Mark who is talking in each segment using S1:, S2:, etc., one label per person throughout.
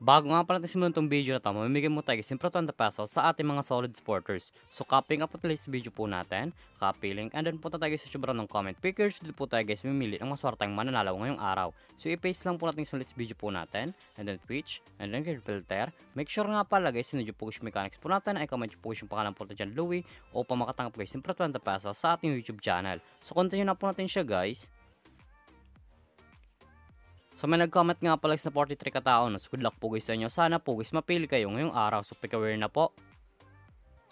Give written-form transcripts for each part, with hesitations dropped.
S1: Bago nga pala natin simulan itong video na ito, mamimigay mo tayo simpre 20 pesos sa ating mga solid supporters. So copying up po tayo sa video po natin, copy link, and then punta tayo sa sobrang ng comment pickers. Dito po tayo guys mamili ang maswartang mananalo ngayong araw. So i-paste lang po natin sa video po natin, and then Twitch, and then filter. Make sure nga pala guys, sinadyo po yung mechanics po natin, ay comment po yung pangalan po natin dyan Louie, o pamakatanggap po guys simpre 20 pesos sa ating YouTube channel. So continue na po natin siya guys. So may nag-comment nga pala sa 43 katao, no? So good luck po guys sa inyo. Sana po guys mapili kayo ngayong araw. So pick a winner na po.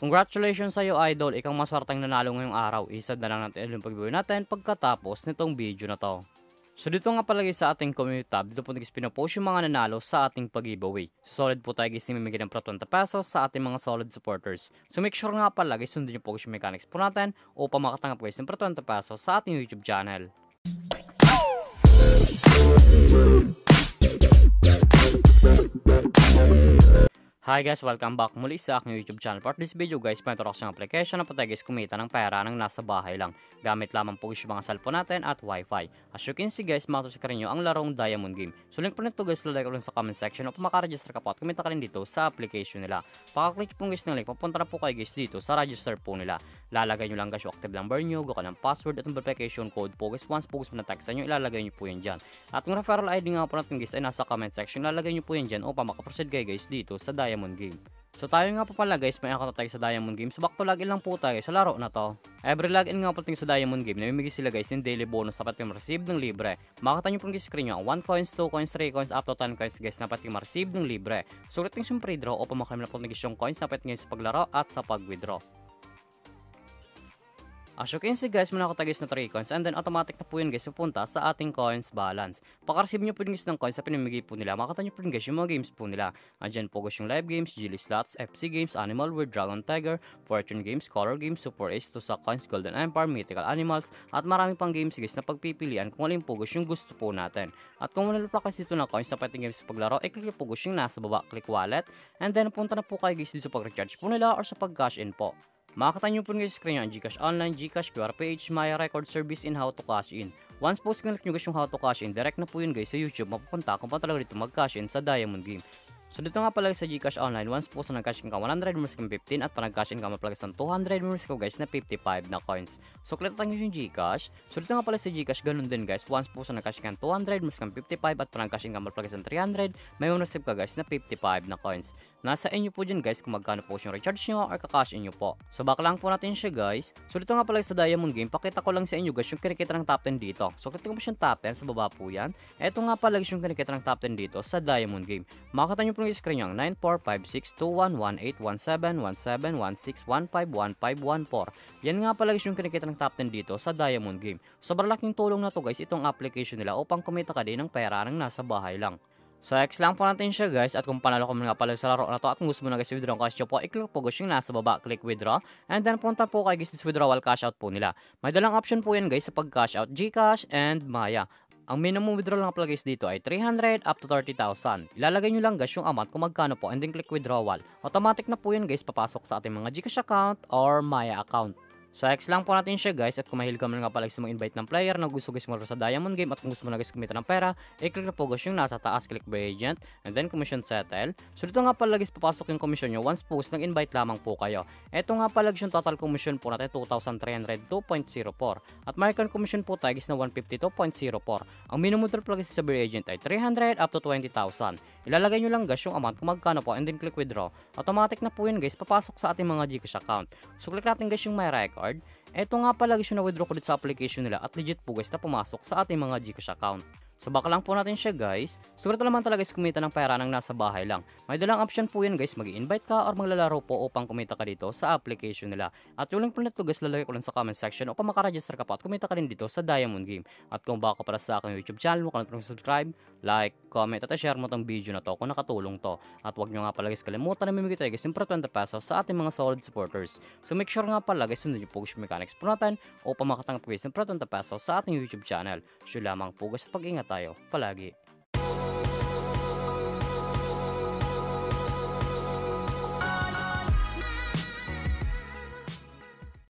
S1: Congratulations sa iyo idol, ikaw maswartang nanalo ngayong araw. Isad na lang natin yung pag-view natin pagkatapos nitong video na to. So dito nga pala guys sa ating community tab, dito po guys pinopost yung mga nanalo sa ating pag-giveaway. So solid po tayo guys na mamimigay ng 20 pesos sa ating mga solid supporters. So make sure nga pala guys sundin nyo po guys yung mechanics po natin o pamakatanggap guys ng 20 pesos sa ating YouTube channel. Hi guys, welcome back muli sa aking YouTube channel. For this video guys, pinaturo ko yung application na po tayo guys kumita ng pera ng nasa bahay lang. Gamit lamang po yung mga cellphone natin at wifi. As you can see guys, makasusikat rin nyo ang larong Diamond Game. So link po nito guys, lalagay ko lang sa comment section o makaregister ka po at kumita ka rin dito sa application nila. Pakaklik po guys ng link, papunta na po kayo guys dito sa register po nila. Lalagay nyo lang guys yung active number nyo, gawa ng password at ang verification code po guys. Once po guys na-text nyo, ilalagay nyo po yan dyan. At yung referral ID nga po natin guys ay nasa comment section, lalagay nyo po yan dyan o makaproceed kayo guys dito sa Diamond Game. So tayo nga po pala guys, may account tayo sa Diamond Game. So back to login lang po tayo sa laro na to. Every login nga po tayo sa Diamond Game, namimigay sila guys ng daily bonus na pati ma-receive ng libre. Makakita nyo po yung screen nyo, 1 coins, 2 coins, 3 coins, up to 10 coins guys na pati ma-receive ng libre. So ulit yung free draw o pamaklaim na po yung coins na pati sa paglaro at sa pag-withdraw. As you can see guys, may nakatagis na 3 coins and then automatic na po yun guys pupunta sa ating coins balance. Paka-receive nyo po guys ng coins na pinamigay po nila, makakita nyo po guys yung mga games po nila. Andyan po guys yung live games, Gilly Slots, FC Games, Animal World, Dragon Tiger, Fortune Games, Color Games, Super Ace, Tusa Coins, Golden Empire, Mythical Animals, at marami pang games guys na pagpipilian kung alin po guys yung gusto po natin. At kung wala pa kasi dito na coins na pati games sa paglaro, i-click po guys yung nasa baba, click wallet, and then punta na po kayo guys dito sa pag-recharge po nila or sa pag-cash in po. Makakita nyo po guys screen nyo ang Gcash Online, Gcash, QR Page, Maya Record Service, and How to Cash In. Once po sinalik nyo guys yung How to Cash In, direct na po yun guys sa YouTube, mapupunta kung paano talaga dito mag-cash in sa Diamond Game. So dito nga pala sa Gcash Online, once po sa nag-cash in ka 100 minus ka 15 at pa nag-cash in ka mapalagay sa 200 minus ka guys na 55 na coins. So click nyo yung Gcash. So dito nga pala sa Gcash, ganun din guys. Once po sa nag-cash in ka 200 minus ka 55 at pa nag-cash in ka mapalagay sa 300, may receive ka guys na 55 na coins. Nasa inyo po dyan guys kung magkano po yung recharge nyo or kakash in nyo po. So back lang po natin siya guys. So dito nga pala sa Diamond Game, pakita ko lang sa inyo guys yung kinikita ng top 10 dito. So click ko po yung top 10 sa baba po yan. Ito nga pala yung kinikita ng top 10 dito sa Diamond Game. Makakita nyo po yung screen nyo 945621181716151514. Yan nga pala yung kinikita ng top 10 dito sa Diamond Game. Sobrang laking tulong na to guys itong application nila upang kumita ka din ng pera ng nasa bahay lang. So X lang po natin siya guys, at kung panalo ko nga pala sa laro na to at kung gusto mo na guys withdraw cash po, i-click po guys yung nasa baba, click withdraw, and then punta po kayo guys sa withdrawal cash out po nila. May dalang option po yan guys sa pag cash out, Gcash and Maya. Ang minimum withdrawal lang pala guys dito ay 300 up to 30,000. Ilalagay nyo lang guys yung amount kung magkano po and then click withdrawal. Automatic na po yun guys papasok sa ating mga Gcash account or Maya account. So X lang po natin siya guys, at kung mahilig ka man nga pala guys mag-invite ng player na gusto guys sa Diamond Game at kung gusto mo na guys kumita ng pera, i-click na po guys yung nasa taas, click by agent, and then commission settle. So dito nga pala guys papasok yung commission nyo once post nag-invite lamang po kayo. Ito nga pala guys yung total commission po natin 2,302.04 at market commission po tayo guys na 152.04. Ang minimum withdrawal pala guys sa by agent ay 300 up to 20,000. Ilalagay nyo lang guys yung amount kung magkano po and then click withdraw. Automatic na po yun guys papasok sa ating mga Gcash account. So click natin guys yung my record. Ito nga pala guys yung na-withdraw ko dito sa application nila at legit po guys na pumasok sa ating mga Gcash account. So baka lang po natin siya guys. Siguro naman talaga guys kumita ng pera ng nasa bahay lang. May dalang option po yan guys, mag-i-invite ka or maglalaro po upang kumita ka dito sa application nila. At yung link po nito guys lalagay ko lang sa comment section upang makaregister ka po at kumita ka rin dito sa Diamond Game. At kung baka para sa aking YouTube channel, huwag ka na subscribe, like, comment at share mo tong video na to kung nakatulong to. At huwag nyo nga pala guys kalimutan na mamigay tayo guys simpre 20 pesos sa ating mga solid supporters. So make sure nga pala guys sundin nyo po guys yung mechanics po natin upang makatanggap guys simpre 20 pesos sa ating YouTube channel. So lamang po guys, pag-ingat tayo palagi.